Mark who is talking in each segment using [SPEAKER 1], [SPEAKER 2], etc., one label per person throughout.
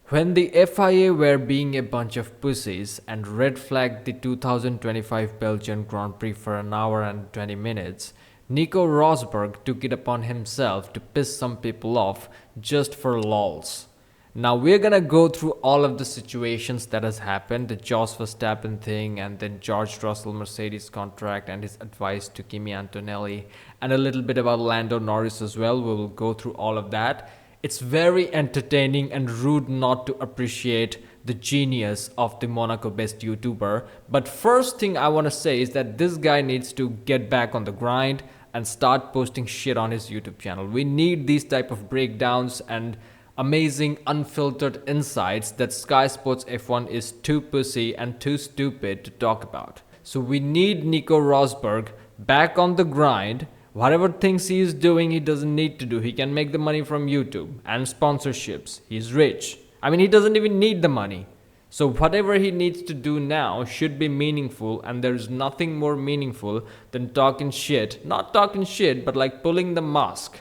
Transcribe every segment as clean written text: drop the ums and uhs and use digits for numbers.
[SPEAKER 1] When the FIA were being a bunch of pussies and red flagged the 2025 Belgian Grand Prix for an hour and 20 minutes, Nico Rosberg took it upon himself to piss some people off just for lols. Now we're gonna go through all of the situations that has happened, the Jos Verstappen thing, and then George Russell Mercedes contract and his advice to Kimi Antonelli, and a little bit about Lando Norris as well. We will go through all of that. It's very entertaining and rude not to appreciate the genius of the Monaco-based YouTuber. But first thing I want to say is that this guy needs to get back on the grind and start posting shit on his YouTube channel. We need these type of breakdowns and amazing unfiltered insights that Sky Sports F1 is too pussy and too stupid to talk about. So we need Nico Rosberg back on the grind. Whatever things he is doing, he doesn't need to do. He can make the money from YouTube and sponsorships. He's rich. I mean, he doesn't even need the money. So whatever he needs to do now should be meaningful, and there's nothing more meaningful than talking shit. Not talking shit, but like pulling the mask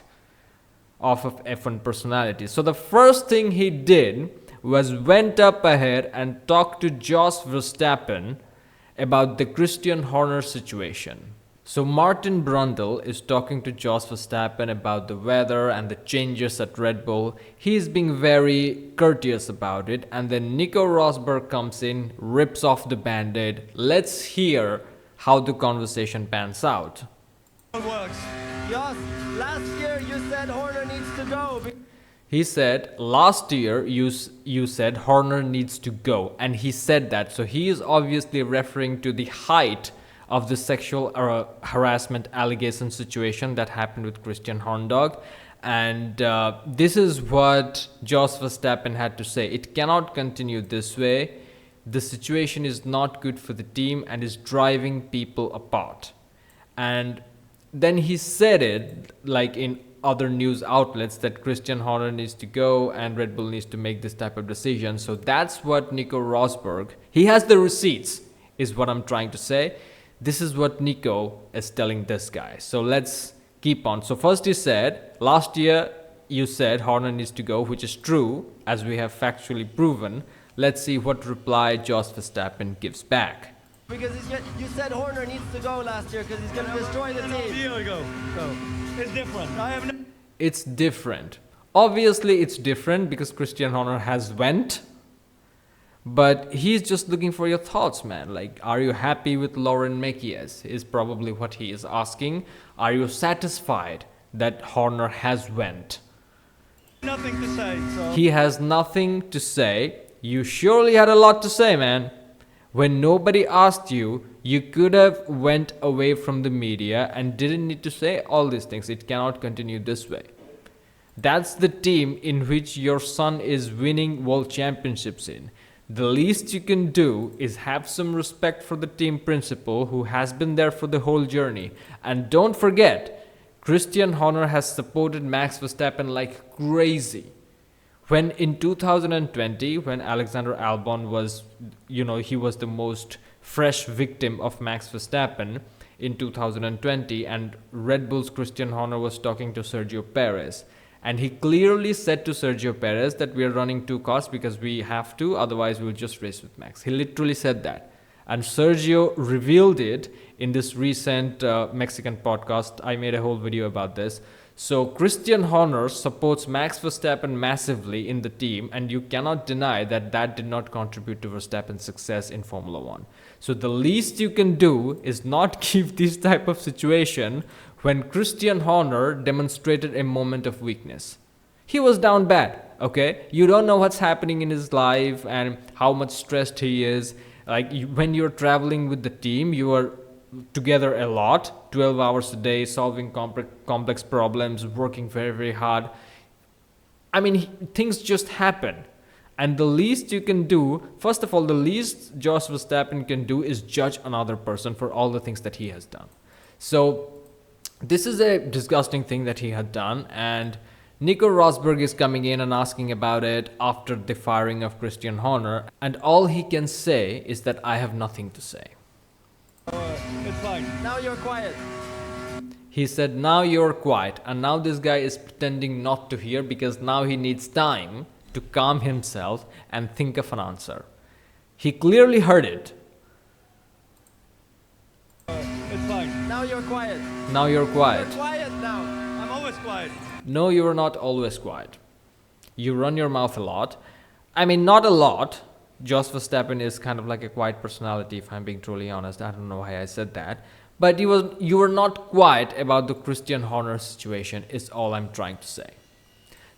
[SPEAKER 1] off of F1 personality. So the first thing he did was went up ahead and talked to Jos Verstappen about the Christian Horner situation. So Martin Brundle is talking to Jos Verstappen about the weather and the changes at Red Bull. He's being very courteous about it, and then Nico Rosberg comes in, rips off the band-aid. Let's hear how the conversation pans out.
[SPEAKER 2] It works.
[SPEAKER 3] Jos, last year you said Horner needs to go.
[SPEAKER 1] He said, last year you said Horner needs to go, and he said that. So he is obviously referring to the height of the sexual harassment allegation situation that happened with Christian Horndog. And this is what Jos Verstappen had to say. It cannot continue this way. The situation is not good for the team and is driving people apart. And then he said it like in other news outlets that Christian Horner needs to go and Red Bull needs to make this type of decision. So that's what Nico Rosberg, he has the receipts, is what I'm trying to say. This is what Nico is telling this guy. So let's keep on. So first he said, last year you said Horner needs to go, which is true, as we have factually proven. Let's see what reply Jos Verstappen gives back.
[SPEAKER 3] Because you said Horner needs to go last year because he's going to destroy the
[SPEAKER 2] A
[SPEAKER 3] team.
[SPEAKER 2] year ago. So it's different. I have no.
[SPEAKER 1] It's different. Obviously it's different because Christian Horner has went. But he's just looking for your thoughts, man. Like, are you happy with Lauren Mekies? Is probably what he is asking. Are you satisfied that Horner has went?
[SPEAKER 2] Nothing to say. So
[SPEAKER 1] He has nothing to say. You surely had a lot to say, man. When nobody asked you, you could have went away from the media and didn't need to say all these things. It cannot continue this way. That's the team in which your son is winning world championships in. The least you can do is have some respect for the team principal who has been there for the whole journey. And don't forget, Christian Horner has supported Max Verstappen like crazy. When in 2020, when Alexander Albon was, he was the most fresh victim of Max Verstappen in 2020, and Red Bull's Christian Horner was talking to Sergio Perez. And he clearly said to Sergio Perez that we are running two cars because we have to, otherwise we'll just race with Max. He literally said that. And Sergio revealed it in this recent Mexican podcast. I made a whole video about this. So Christian Horner supports Max Verstappen massively in the team, and you cannot deny that that did not contribute to Verstappen's success in Formula 1. So the least you can do is not give this type of situation when Christian Horner demonstrated a moment of weakness. He was down bad, okay? You don't know what's happening in his life and how much stressed he is. Like when you're traveling with the team, you are together a lot, 12 hours a day, solving complex problems, working very, very hard. I mean, things just happen. And the least you can do, first of all, the least Jos Verstappen can do is judge another person for all the things that he has done. So this is a disgusting thing that he had done, and Nico Rosberg is coming in and asking about it after the firing of Christian Horner, and all he can say is that I have nothing to say.
[SPEAKER 2] it's fine.
[SPEAKER 3] Now you're quiet.
[SPEAKER 1] He said, now you're quiet, and now this guy is pretending not to hear because now he needs time to calm himself and think of an answer. He clearly heard it.
[SPEAKER 2] It's fine.
[SPEAKER 3] Now you're quiet.
[SPEAKER 1] Now you're quiet.
[SPEAKER 3] You're quiet now.
[SPEAKER 2] I'm always quiet.
[SPEAKER 1] No, you are not always quiet. You run your mouth a lot. I mean, not a lot. Jos Verstappen is kind of like a quiet personality, if I'm being truly honest. I don't know why I said that. But you were not quiet about the Christian Horner situation, is all I'm trying to say.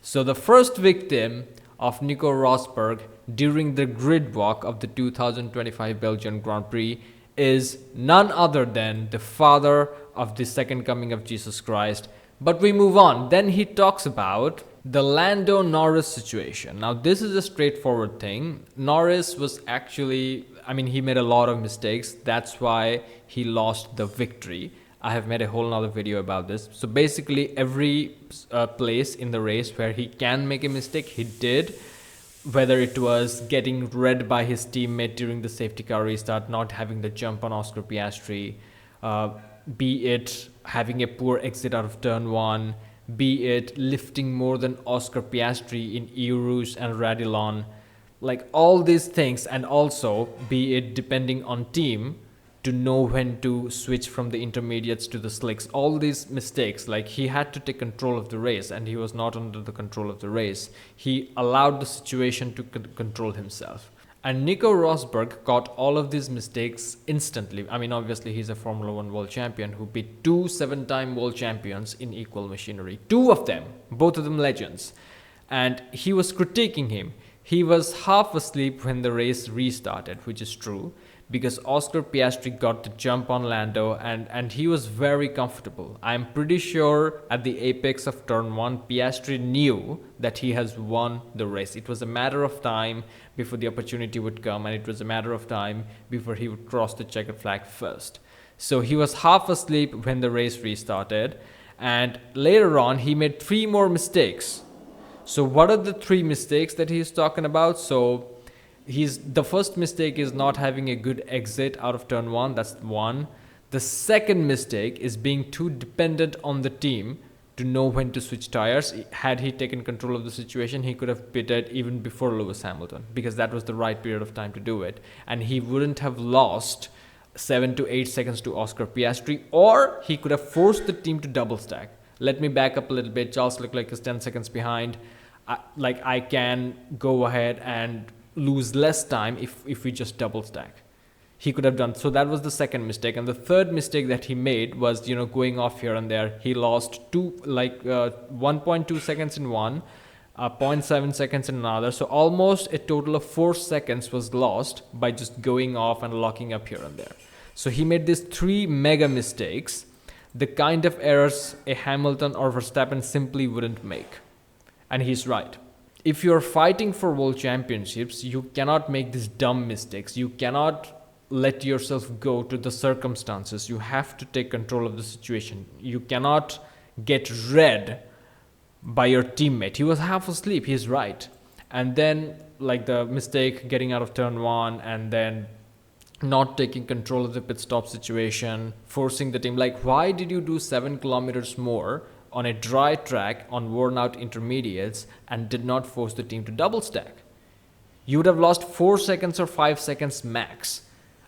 [SPEAKER 1] So the first victim of Nico Rosberg during the Gridwalk of the 2025 Belgian Grand Prix is none other than the father of the second coming of Jesus Christ. But we move on. Then he talks about the Lando Norris situation. Now, this is a straightforward thing. Norris was actually, he made a lot of mistakes. That's why he lost the victory. I have made a whole nother video about this. So basically, every place in the race where he can make a mistake, he did. Whether it was getting read by his teammate during the safety car restart, not having the jump on Oscar Piastri, be it having a poor exit out of turn 1, be it lifting more than Oscar Piastri in Eau Rouge and Radillon, like all these things, and also be it depending on team to know when to switch from the intermediates to the slicks. All these mistakes, like he had to take control of the race and he was not under the control of the race. He allowed the situation to control himself. And Nico Rosberg caught all of these mistakes instantly. Obviously he's a Formula 1 world champion who beat 2 7-time world champions in equal machinery. 2 of them, both of them legends. And he was critiquing him. He was half asleep when the race restarted, which is true, because Oscar Piastri got the jump on Lando and he was very comfortable. I'm pretty sure at the apex of turn 1, Piastri knew that he has won the race. It was a matter of time before the opportunity would come, and it was a matter of time before he would cross the checkered flag first. So he was half asleep when the race restarted, and later on he made 3 more mistakes. So what are the 3 mistakes that he's talking about? So the first mistake is not having a good exit out of turn 1. That's one. The second mistake is being too dependent on the team to know when to switch tires. Had he taken control of the situation, he could have pitted even before Lewis Hamilton, because that was the right period of time to do it. And he wouldn't have lost 7 to 8 seconds to Oscar Piastri, or he could have forced the team to double stack. Let me back up a little bit. Charles Leclerc is 10 seconds behind. I can go ahead and lose less time if we just double stack. He could have done. So that was the second mistake. And the third mistake that he made was, going off here and there. He lost 1.2 seconds in one, 0.7 seconds in another. So almost a total of 4 seconds was lost by just going off and locking up here and there. So he made these 3 mega mistakes, the kind of errors a Hamilton or Verstappen simply wouldn't make. And he's right. If you're fighting for world championships, you cannot make these dumb mistakes. You cannot let yourself go to the circumstances. You have to take control of the situation. You cannot get read by your teammate. He was half asleep. He's right. And then the mistake getting out of turn 1 and then not taking control of the pit stop situation, forcing the team. Why did you do 7 kilometers more on a dry track on worn out intermediates and did not force the team to double stack? You would have lost 4 seconds or 5 seconds max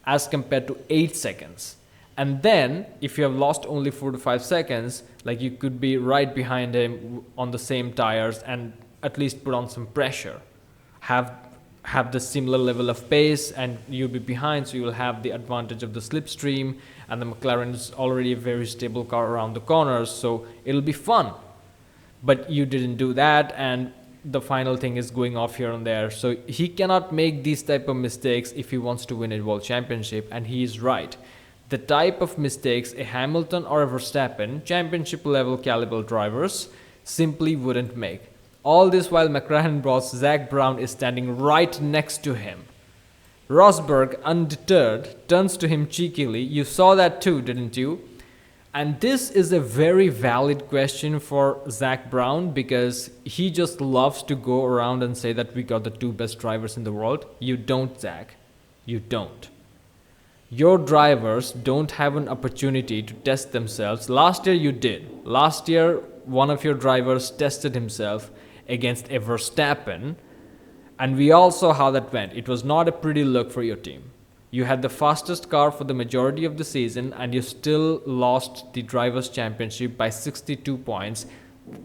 [SPEAKER 1] as compared to 8 seconds. And then if you have lost only 4 to 5 seconds, you could be right behind him on the same tires and at least put on some pressure. Have the similar level of pace and you'll be behind, so you'll have the advantage of the slipstream, and the McLaren is already a very stable car around the corners, so it'll be fun. But you didn't do that, and the final thing is going off here and there. So he cannot make these type of mistakes if he wants to win a world championship, and he is right. The type of mistakes a Hamilton or a Verstappen, championship level caliber drivers, simply wouldn't make. All this while McLaren boss Zach Brown is standing right next to him. Rosberg, undeterred, turns to him cheekily. You saw that too, didn't you? And this is a very valid question for Zach Brown, because he just loves to go around and say that we got the 2 best drivers in the world. You don't, Zach. You don't. Your drivers don't have an opportunity to test themselves. Last year you did. Last year one of your drivers tested himself against a Verstappen And we all saw how that went. It was not a pretty look for your team. You had the fastest car for the majority of the season, and you still lost the Drivers' Championship by 62 points.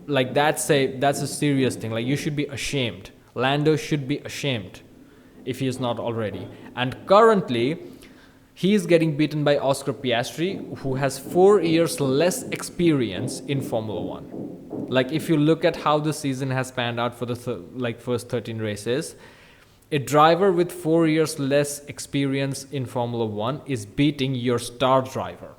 [SPEAKER 1] Like, that's a serious thing. Like, you should be ashamed. Lando should be ashamed if he is not already. And currently, he is getting beaten by Oscar Piastri, who has 4 years less experience in Formula One. Like, if you look at how the season has panned out for the first 13 races, a driver with 4 years less experience in Formula One is beating your star driver.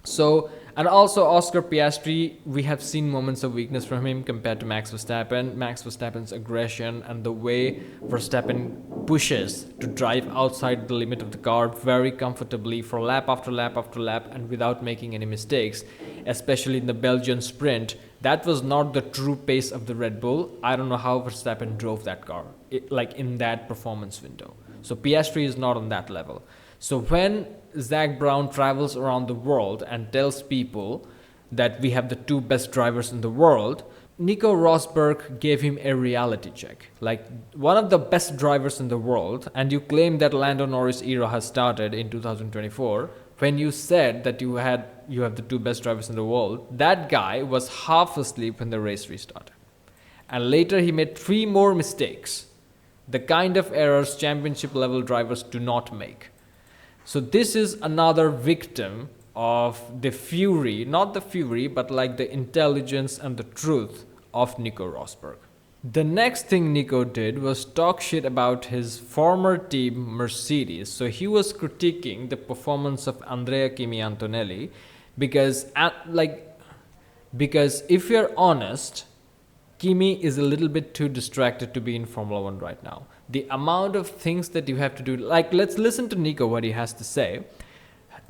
[SPEAKER 1] So, and also Oscar Piastri, we have seen moments of weakness from him compared to Max Verstappen. Max Verstappen's aggression and the way Verstappen pushes to drive outside the limit of the car very comfortably for lap after lap after lap and without making any mistakes, especially in the Belgian sprint, that was not the true pace of the Red Bull. I don't know how Verstappen drove that car, in that performance window. So Piastri is not on that level. So when Zach Brown travels around the world and tells people that we have the 2 best drivers in the world, Nico Rosberg gave him a reality check. Like, one of the best drivers in the world, and you claim that Lando Norris era has started in 2024, when you said that you have the 2 best drivers in the world, that guy was half asleep when the race restarted. And later he made 3 more mistakes. The kind of errors championship level drivers do not make. So this is another victim of the fury, not the fury, but like the intelligence and the truth of Nico Rosberg. The next thing Nico did was talk shit about his former team Mercedes. So he was critiquing the performance of Andrea Kimi Antonelli because if you're honest, Kimi is a little bit too distracted to be in Formula One right now. The amount of things that you have to do, like, let's listen to Nico, what he has to say.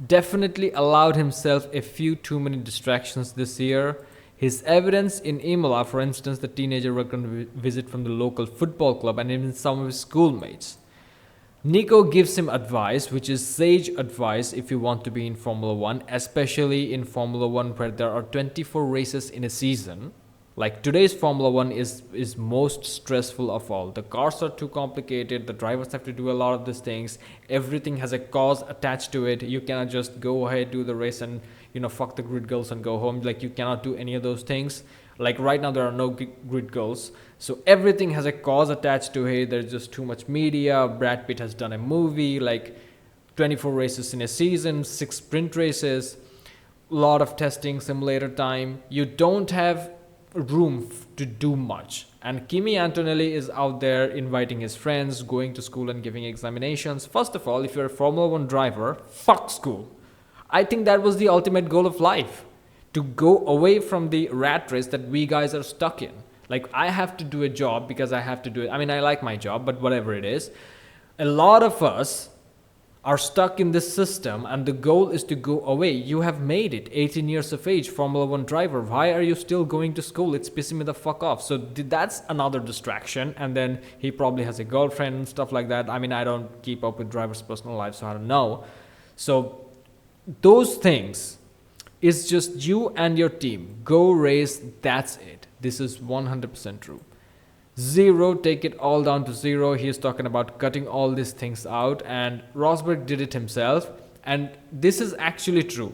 [SPEAKER 1] Definitely allowed himself a few too many distractions this year. His evidence in Imola, for instance, the teenager reckoned visit from the local football club and even some of his schoolmates. Nico gives him advice, which is sage advice if you want to be in Formula One, especially in Formula One where there are 24 races in a season. Like, today's Formula One is most stressful of all. The cars are too complicated. The drivers have to do a lot of these things. Everything has a cause attached to it. You cannot just go ahead, do the race and, fuck the grid goals and go home. Like, you cannot do any of those things. Like, right now there are no grid goals. So everything has a cause attached to it. There's just too much media. Brad Pitt has done a movie, like 24 races in a season, 6 sprint races, a lot of testing, simulator time. You don't have room to do much. And Kimi Antonelli is out there inviting his friends, going to school and giving examinations. First of all, if you're a Formula One driver, fuck school. I think that was the ultimate goal of life, to go away from the rat race that we guys are stuck in. Like, I have to do a job because I have to do it. I mean, I like my job, but whatever it is. A lot of us are stuck in this system, and the goal is to go away. You have made it 18 years of age, Formula One driver. Why are you still going to school? It's pissing me the fuck off. So that's another distraction. And then he probably has a girlfriend and stuff like that. I mean, I don't keep up with drivers' personal lives, so I don't know. So those things is just you and your team. Go race, that's it. This is 100% true. 0, take it all down to 0. He is talking about cutting all these things out, and Rosberg did it himself, and this is actually true.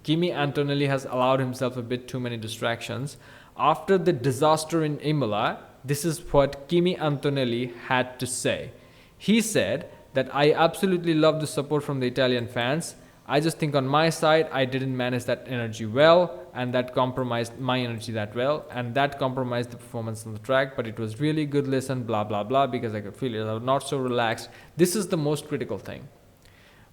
[SPEAKER 1] Kimi Antonelli has allowed himself a bit too many distractions. After the disaster in Imola, this is what Kimi Antonelli had to say. He said that I absolutely love the support from the Italian fans. I just think on my side, I didn't manage that energy well, and that compromised my energy that well, and that compromised the performance on the track, but it was really good listen, blah, blah, blah, because I could feel it. I was not so relaxed. This is the most critical thing.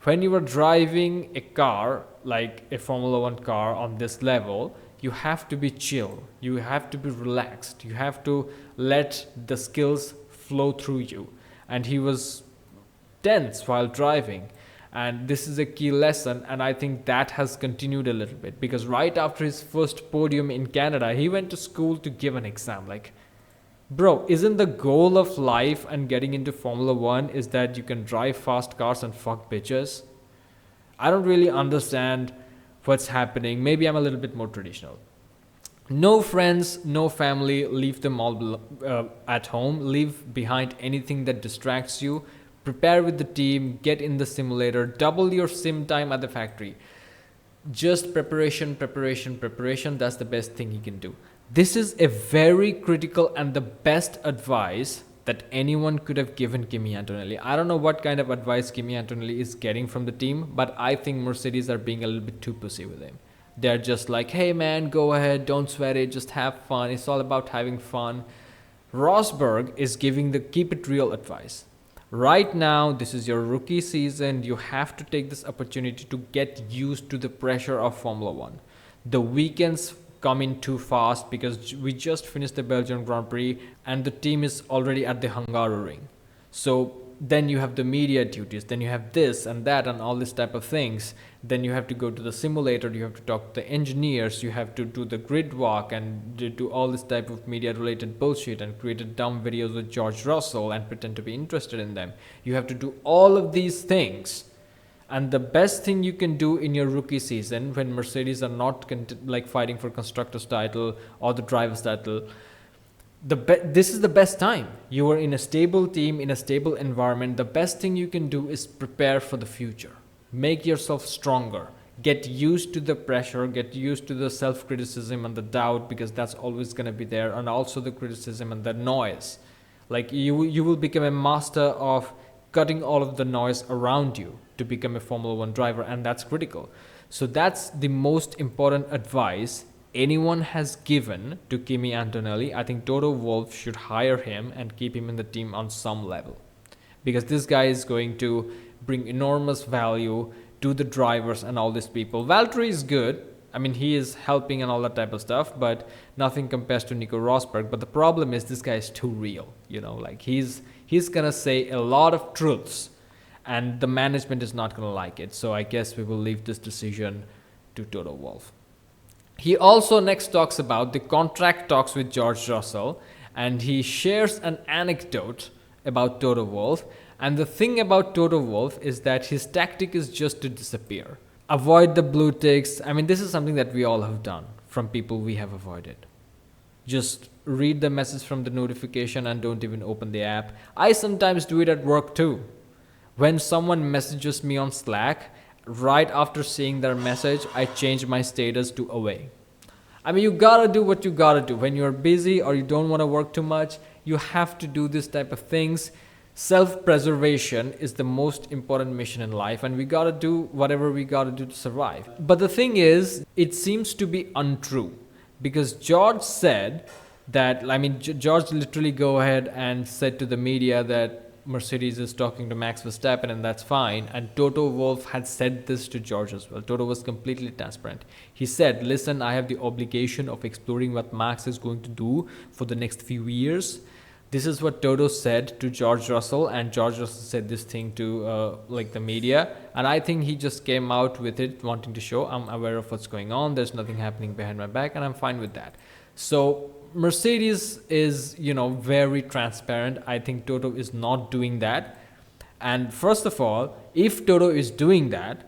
[SPEAKER 1] When you are driving a car, like a Formula One car on this level, you have to be chill. You have to be relaxed. You have to let the skills flow through you. And he was tense while driving. And this is a key lesson, and I think that has continued a little bit, because right after his first podium in Canada, he went to school to give an exam. Like, bro, isn't the goal of life and getting into Formula One is that you can drive fast cars and fuck bitches? I don't really understand what's happening. Maybe I'm a little bit more traditional. No friends, no family, leave them all at home. Leave behind anything that distracts you. Prepare with the team, get in the simulator, double your sim time at the factory. Just preparation, preparation, preparation. That's the best thing he can do. This is a very critical and the best advice that anyone could have given Kimi Antonelli. I don't know what kind of advice Kimi Antonelli is getting from the team, but I think Mercedes are being a little bit too pussy with him. They're just like, hey man, go ahead, don't sweat it, just have fun. It's all about having fun. Rosberg is giving the keep it real advice. Right now, this is your rookie season. You have to take this opportunity to get used to the pressure of Formula One. The weekends come in too fast because we just finished the Belgian Grand Prix and the team is already at the Hungaroring. So then you have the media duties, then you have this and that and all this type of things. Then you have to go to the simulator, you have to talk to the engineers, you have to do the grid walk and do all this type of media related bullshit and create dumb videos with George Russell and pretend to be interested in them. You have to do all of these things. And the best thing you can do in your rookie season when Mercedes are not fighting for constructors title or the drivers title, this is the best time. You are in a stable team, in a stable environment. The best thing you can do is prepare for the future. Make yourself stronger. Get used to the pressure, get used to the self-criticism and the doubt, because that's always going to be there, and also the criticism and the noise. Like you will become a master of cutting all of the noise around you to become a Formula One driver, and that's critical. So that's the most important advice anyone has given to Kimi Antonelli. I think Toto Wolff should hire him and keep him in the team on some level, because this guy is going to bring enormous value to the drivers and all these people. Valtteri is good. I mean, he is helping and all that type of stuff, but nothing compares to Nico Rosberg. But the problem is this guy is too real. Like he's gonna say a lot of truths, and the management is not gonna like it. So I guess we will leave this decision to Toto Wolff. He also next talks about the contract talks with George Russell, and he shares an anecdote about Toto Wolff. And the thing about Toto Wolff is that his tactic is just to disappear. Avoid the blue ticks. I mean, this is something that we all have done from people we have avoided. Just read the message from the notification and don't even open the app. I sometimes do it at work too. When someone messages me on Slack, right after seeing their message, I change my status to away. I mean, you gotta do what you gotta do. When you're busy or you don't want to work too much, you have to do this type of things. Self-preservation is the most important mission in life, and we gotta do whatever we gotta do to survive. But the thing is, it seems to be untrue, because George said that, George literally go ahead and said to the media that Mercedes is talking to Max Verstappen and that's fine. And Toto Wolff had said this to George as well. Toto was completely transparent. He said, listen, I have the obligation of exploring what Max is going to do for the next few years. This is what Toto said to George Russell, and George Russell said this thing to the media. And I think he just came out with it wanting to show I'm aware of what's going on. There's nothing happening behind my back, and I'm fine with that. So Mercedes is, very transparent. I think Toto is not doing that. And first of all, if Toto is doing that,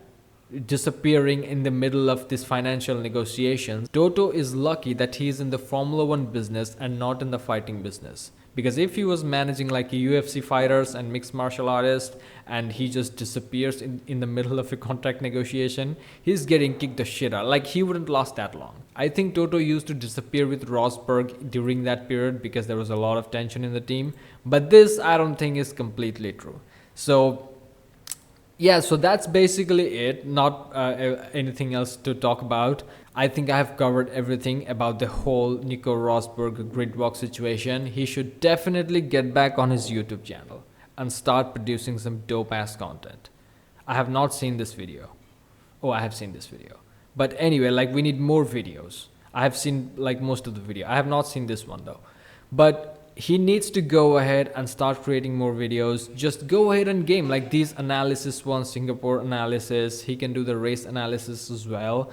[SPEAKER 1] disappearing in the middle of this financial negotiations, Toto is lucky that he's in the Formula One business and not in the fighting business. Because if he was managing like a UFC fighters and mixed martial artist and he just disappears in the middle of a contract negotiation, he's getting kicked the shit out. Like, he wouldn't last that long. I think Toto used to disappear with Rosberg during that period because there was a lot of tension in the team. But this, I don't think, is completely true. So yeah, so that's basically it. Not anything else to talk about. I think I have covered everything about the whole Nico Rosberg Gridwalk situation. He should definitely get back on his YouTube channel and start producing some dope ass content. I have not seen this video. Oh, I have seen this video. But anyway, we need more videos. I have seen most of the video. I have not seen this one though. But he needs to go ahead and start creating more videos. Just go ahead and game these analysis one, Singapore analysis. He can do the race analysis as well.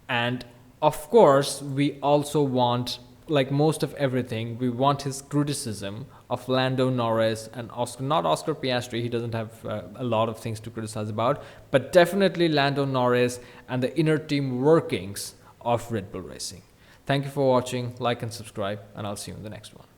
[SPEAKER 1] And of course, we also want, most of everything, we want his criticism of Lando Norris and not Oscar Piastri. He doesn't have a lot of things to criticize about, but definitely Lando Norris and the inner team workings of Red Bull Racing. Thank you for watching. Like and subscribe, and I'll see you in the next one.